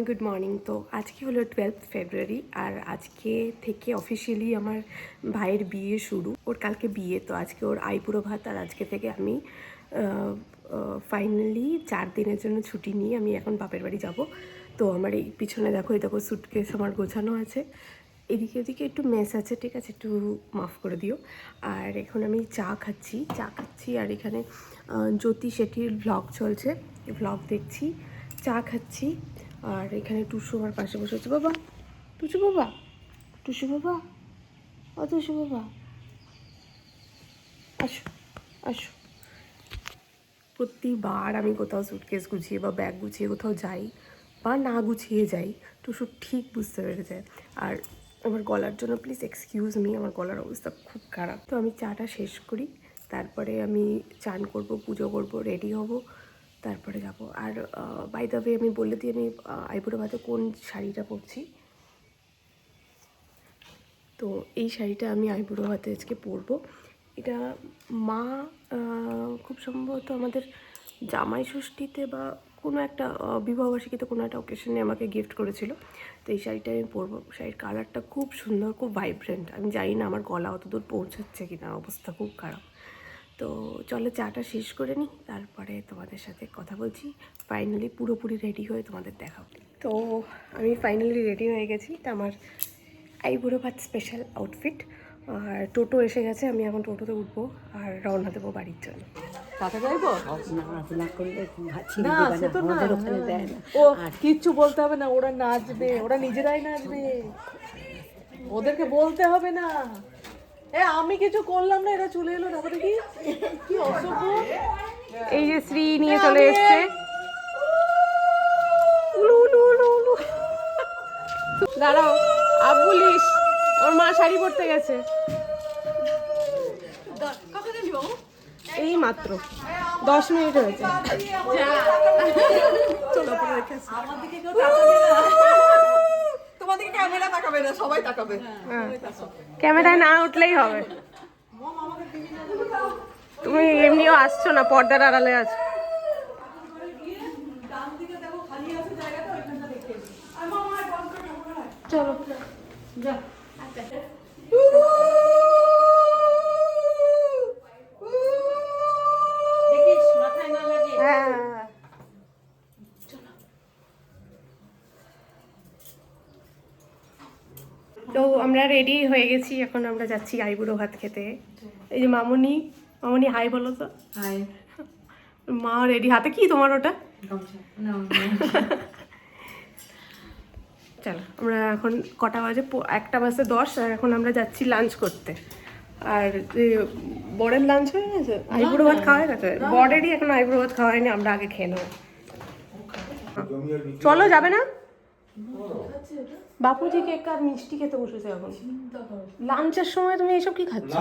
Good morning. তো আজকে হলো 12th ফেব্রুয়ারি আর আজকে থেকে অফিসিয়ালি আমার ভাইয়ের বিয়ে শুরু। ওর কালকে বিয়ে, তো আজকে ওর আইবুড়ো ভাত। আর আজকে থেকে আমি ফাইনালি 4 দিনের জন্য ছুটি নিয়ে আমি এখন বাপের বাড়ি যাব। তো আমার এই পিছনে দেখো, এই দেখো সুটকেস আমার গোছানো আছে, এদিকে ওদিকে একটু মেস আছে, ঠিক আছে, একটু মাফ করে দিও। আর এখন আমি চা খাচ্ছি আর এখানে জ্যোতি শেঠির ভ্লগ চলছে, ভ্লগ দেখছি, চা খাচ্ছি। আর এখানে টুসু আমার পাশে বসে আছে। বাবা, টুসু বাবা, টুসু বাবা, ও টুসু বাবা, আসো আসো। প্রতিবার আমি কোথাও সুটকেস গুছিয়ে বা ব্যাগ গুছিয়ে কোথাও যাই বা না গুছিয়ে যাই, টুসু ঠিক বুঝতে পেরে যায়। আর আমার গলার জন্য প্লিজ এক্সকিউজ মি, আমার গলার অবস্থা খুব খারাপ। তো আমি চাটা শেষ করি, তারপরে আমি চান করব, পুজো করব, রেডি হব, তারপরে যাব। আর বাই দ্য ওয়ে আমি বলে দিই আমি আইবুড়ো ভাতে কোন শাড়িটা পরছি। তো এই শাড়িটা আমি আইবুড়ো ভাতে আজকে পরবো। এটা মা খুব সম্ভবত আমাদের জামাই ষষ্ঠীতে বা কোনো একটা বিবাহবার্ষিকীতে কোনো একটা অকেশনে আমাকে গিফট করেছিল। তো এই শাড়িটা আমি পরবো। শাড়ির কালারটা খুব সুন্দর, খুব ভাইব্রেন্ট। আমি জানি না আমার গলা অত দূর পৌঁছাচ্ছে কি না, অবস্থা খুব খারাপ। তো চলো চাটা শেষ করে নিই, তারপরে তোমাদের সাথে কথা বলছি। ফাইনালি পুরোপুরি রেডি হয়ে তোমাদের দেখাবো। তো আমি ফাইনালি রেডি হয়ে গেছি। তা আমার আইবুড়ো ভাত স্পেশাল আউটফিট। আর টোটো এসে গেছে, আমি এখন টোটোতে উঠবো আর রওনা দেবো বাড়ির জন্য। ও কিচ্ছু বলতে হবে না, ওরা নাচবে, ওরা নিজেরাই নাচবে, ওদেরকে বলতে হবে না। আমি কিছু করলাম না, এরা চলে এলো। দেখো দেখি কি অসভ্য। এই যে শ্রী নিয়ে চলে এসছে। দাঁড়াও, আবুলিশ, ওর মা শাড়ি পরতে গেছে এই মাত্র 10 মিনিট হয়েছে। তোমাদেরকে ক্যামেরা তাকাবে না, সবাই তাকাবে। ক্যামেরায় না উঠলেই হবে। তুমি এমনিও আসছো না, পর্দার আড়ালে আছো। চলো যা। তো আমরা রেডি হয়ে গেছি, এখন আমরা যাচ্ছি আইবুড়ো ভাত খেতে। এই যে মামুনি, মামুনি হাই বলো তো। হাই। মা রেডি। হাতে কি তোমার ওটা? চলো, আমরা এখন কটা বাজে? 1:10 আর এখন আমরা যাচ্ছি লাঞ্চ করতে। আর বরের লাঞ্চ হয়ে গেছে, আইবুড়ো ভাত খাওয়া হয়ে গেছে। বরেরই এখন আইবুড়ো ভাত খাওয়া হয়নি, আমরা আগে খেয়ে নেবো। চলো, যাবে না? বাপুজি কেক আর মিষ্টি খেতে বসেছে এখন লাঞ্চের সময়। তুমি এইসব কি খাচ্ছ?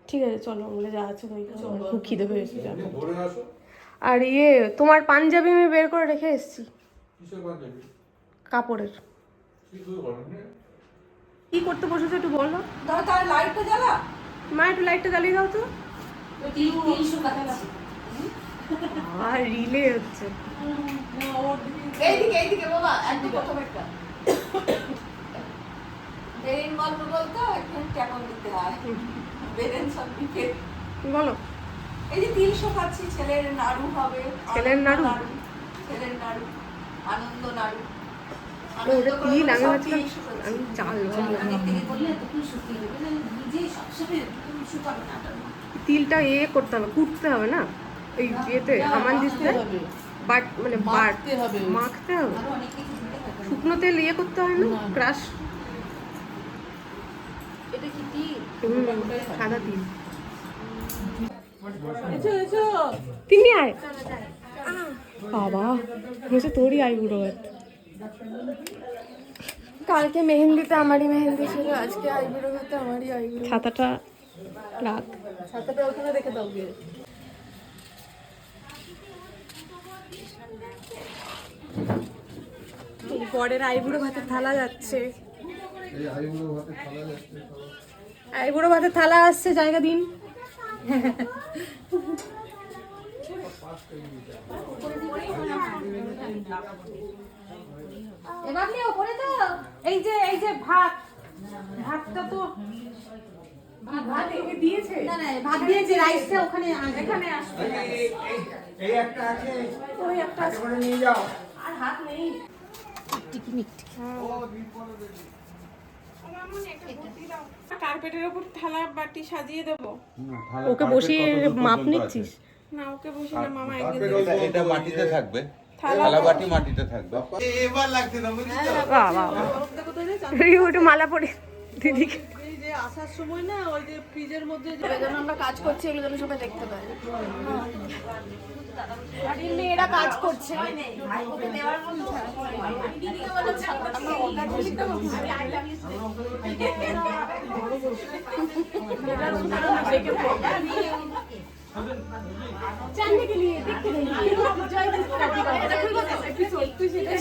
ঠিক আছে চলো, আমরা যা আছে খুব খিদে পেয়েছে। আর তোমার পাঞ্জাবি আমি বের করে রেখে এসেছি, কাপড়ের। কি করতে বসেছো একটু বলো। লাইটটা জ্বালা মা, একটু লাইটটা জ্বালিয়ে দাও তো। আর রিলে হচ্ছে। এইদিকে বাবা, একদম প্রথম একটা বেরেন গল্প বলতো, এখন কেমন দিতে হয় বেরেন সব দিকে বলো। এই যে 300 খাচ্ছি, ছেলের নাড়ু হবে। ছেলের নাড়ু? ছেলের নাড়ু, আনন্দ নাড়ু। ওটা তিল, আমি ভাবছিলাম আমি চাল। তিলটা করতে হবে, কুটতে হবে না এই ইয়েতে, হামান দিতে, বাট মানে মাখতে হবে। শুকনো তেল করতে হয় না, ক্রাশ। এটা কি তিল? সাদা তিল। তিনি আয় বাবা, বলছে তোরই আইবুড়ো ভাত। কালকে মেহেন্দিতে আমারই মেহেন্দি ছিল, আজকে আইবুড়ো ভাতে আমারই আইবুড়ো। ছাতাটা রাখ, ছাতাটা ওখানে রেখে দাও গিয়ে। বরের আইবুড়ো ভাতের থালা যাচ্ছে। আইবুড়ো ভাতের থালা আসছে, জায়গা দিন। এবার নিয়ে ওপরে তো এই যে ভাতটা তো ভাত দিয়েছে না ভাত দিয়েছে রাইসটা ওখানে এখানে আসবে এই একটা আছে ওই একটা করে নিয়ে যাও আর হাত নেই কার্পেটের উপর থালা বাটি সাজিয়ে দেবো। ওকে বসিয়ে মাপ নিচ্ছিস? না ওকে বসে না, মামা একদিন এটা মাটিতে থাকবে, থালা বাটি মাটিতে থাকবে। এবার লাগছে না বুঝলি তো? বাহ বাহ রিউ একটু মালা পরে দিদিকে। এই যে আসার সময় না ওই যে ফ্রিজের মধ্যে যে যেন আমরা কাজ করছি এগুলো যেন সবাই দেখতে পায়। বাড়ির মেয়েরা কাজ করছে। जानने के लिए देखते रहिए जय एपिसोड তুই সেটা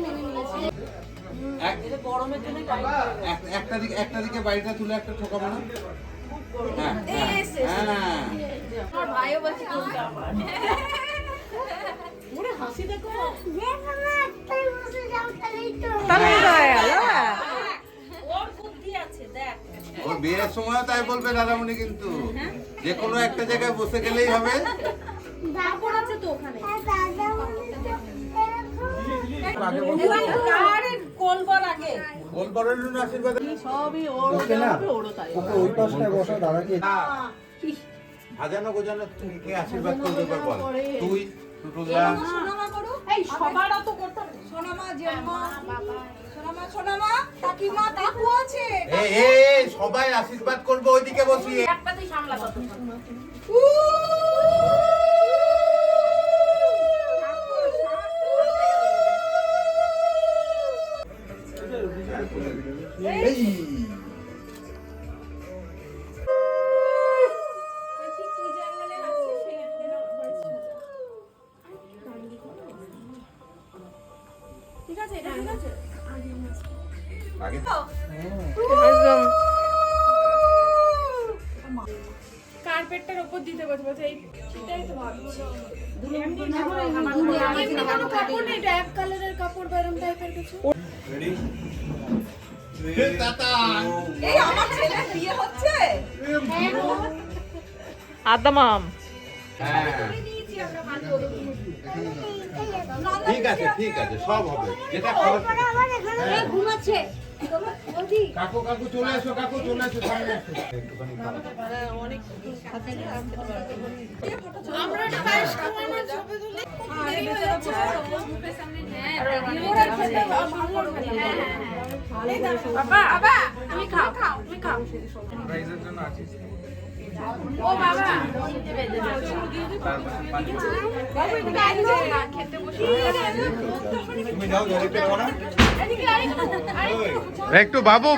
মেনে নিয়েছিস। একটা দিকে বাড়িটা তুলে একটা ঠোকাবো না? হ্যাঁ হ্যাঁ। আমার ভাইও বলছে কোনটা আমার। ওরে হাসি দেখো ওর বিয়ের সময় তাই বলবে দাদামণি, কিন্তু যে কোনো একটা জায়গায় বসে গেলেই হবে। গোলবরের জন্য আশীর্বাদ। সবই ওর হবে ওরও তাই ওই পাশটায় বসা দাদাকে সাজানো গোজানো কে আশীর্বাদ করবে বল? তুই টুটুলদা এই সবার অত করতে হবে সোনামা জেম্মা সোনামা কাকিমা কাকু আছে এই সবাই আশীর্বাদ করবে ওইদিকে বসিয়ে। একটা তুই সামলা কত ঠিক আছে এটা ঠিক আছে আগে কার্পেটটার উপর দিতে বলছে এই সেটাই তো ভাবছি। কাপড় নেই, এটা এক কালারের কাপড় বা এরকম টাইপের কিছু। এই আমার ছেলের বিয়ে হচ্ছে আদামাম হ্যাঁ ঠিক আছে সব হবে। যেটা খাবার ঘুমাচ্ছে কাকু চলে এসো, কাকু চলে এসো, সামনে এসো। একটুখানি খাও। অনেক খাচ্ছে আর খেতে পারবে আমরা একটা পায়েস খাওয়ানোর ছবি তুলে বাবা তুমি খাও তুমি খাও। ও বাবা খেতে বসে তুমি যাও জলে পেরো না। এদিকে একটু বাবু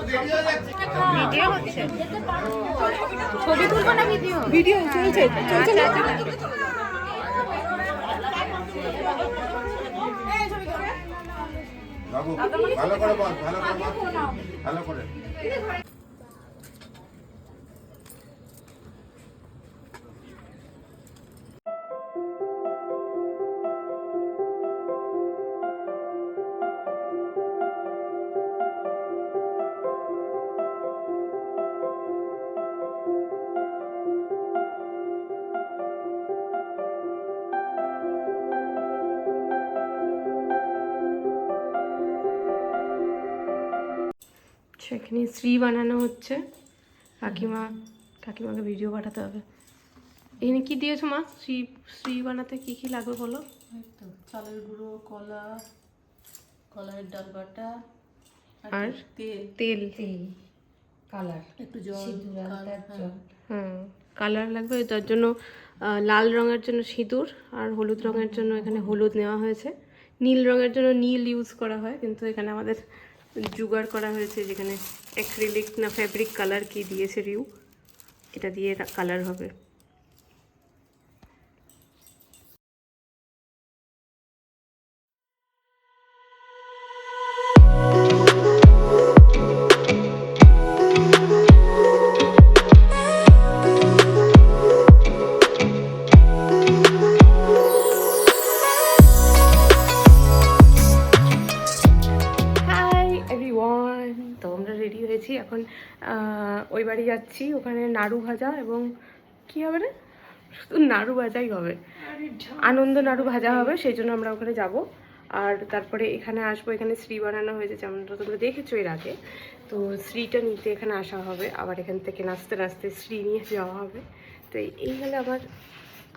ভিডিও হচ্ছে, ছবি তুলবো না ভিডিও? ভিডিও চলছে চলছে না? বাবু ভালো করে বল, ভালো করে। সেখানে শ্রী বানানো হচ্ছে। কাকিমাকে ভিডিও পাঠাতে হবে। এখানে কি দিয়েছো মা? শ্রী বানাতে কি লাগবে বলো? চালের গুঁড়ো কলা কলাইয়ের ডাল বাটা আর তেল তেল কালার একটু জল কালার লাগবে। তার জন্য লাল রঙের জন্য সিঁদুর, আর হলুদ রঙের জন্য এখানে হলুদ নেওয়া হয়েছে। নীল রঙের জন্য নীল ইউজ করা হয়, কিন্তু এখানে আমাদের জোগাড় করা হয়েছে যেখানে অ্যাক্রিলিক না ফ্যাব্রিক কালার কি দিয়েছে রিউ, এটা দিয়ে কালার হবে। এখন ওই বাড়ি যাচ্ছি, ওখানে নাড়ু ভাজা এবং কী হবে না, শুধু নাড়ু ভাজাই হবে, আনন্দ নাড়ু ভাজা হবে, সেই জন্য আমরা ওখানে যাব। আর তারপরে এখানে আসবো, এখানে শ্রী বানানো হয়েছে যেমনটা তোমরা দেখেছো এর আগে। তো শ্রীটা নিতে এখানে আসা হবে, আবার এখান থেকে নাচতে নাচতে শ্রী নিয়ে যাওয়া হবে। তো এই হলো আমার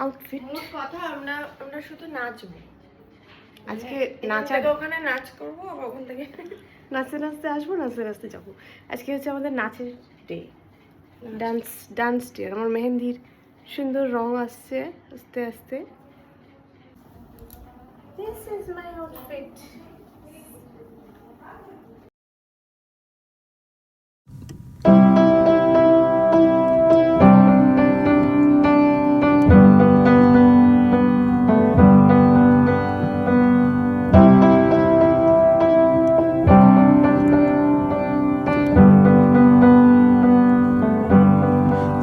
আউটফিট। কথা আমরা শুধু নাচবো আজকে নাচা, ওখানে নাচ করবো, আবার ওখান থেকে নাচতে নাচতে আসবো, নাচতে নাচতে যাবো। আজকে হচ্ছে আমাদের নাচের ডে, ডান্স ডে। আমার মেহেন্দির সুন্দর রং আসছে আস্তে আস্তে। This is my outfit.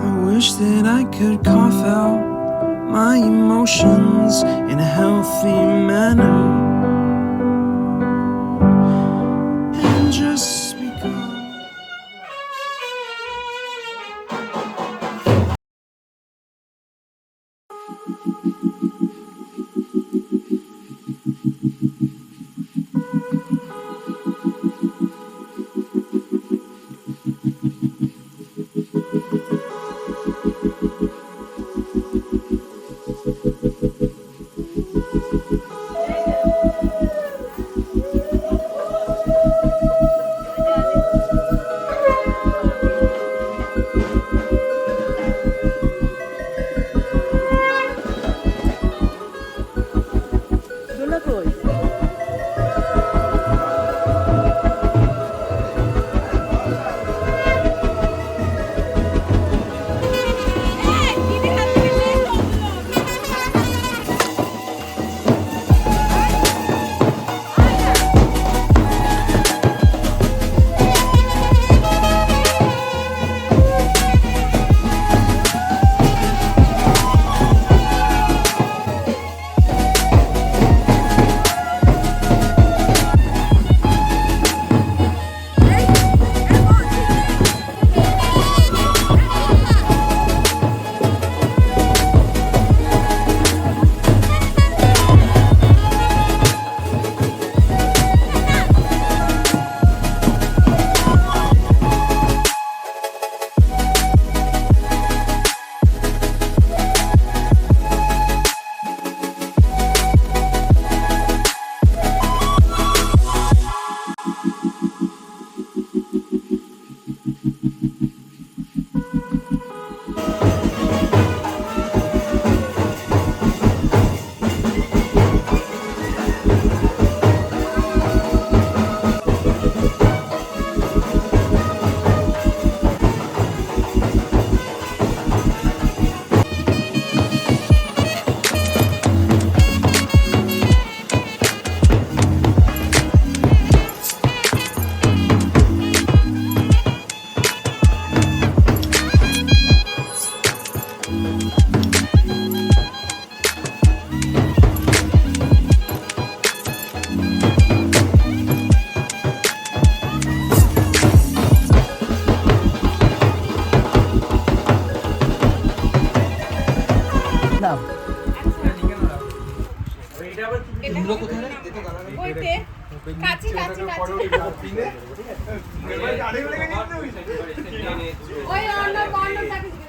I wish that I could cough out my emotions in a healthy manner and just become. দোলা কই?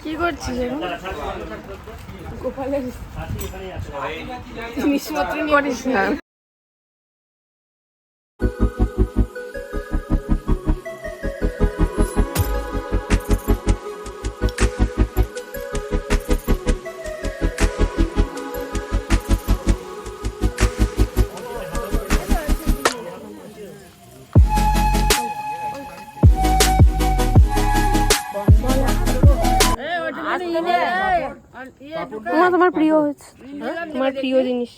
কি করছিস এখন? গোপালের জিনিসপত্র নিয়ে করিস না। তোমার প্রিয় হচ্ছে, তোমার প্রিয় জিনিস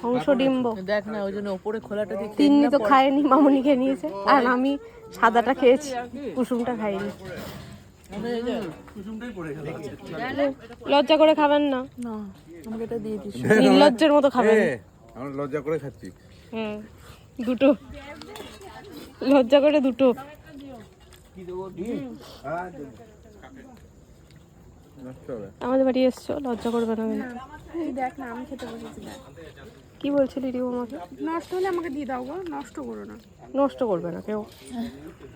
হংস ডিম্ব। দেখ না, ওই জন্য ওপরে খোলাটা দিয়ে তিন্নি তো খায়নি, মামুনি খেয়ে নিয়েছে, আর আমি সাদাটা খেয়েছি, কুসুমটা খাইনি। লজ্জা করে খাবেন না, আমাকে এটা দিয়ে দিস। নির্লজ্জের মতো খাবেন। আমরা লজ্জা করে খাচ্ছি। দুটো লজ্জা করে দুটো। কি দেবো ডিম? হ্যাঁ দেবো। আমাদের বাড়ি এসছো, লজ্জা করবে না কিন্তু। এই দেখ না, আমি খেতে বসেছিলাম। কি বলছিলি রিও আমাকে? নষ্ট হলে আমাকে দিয়ে দাও গো, নষ্ট করো না। নষ্ট করবে না কেউ,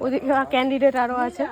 ওদিকে ক্যান্ডিডেট আরও আছে।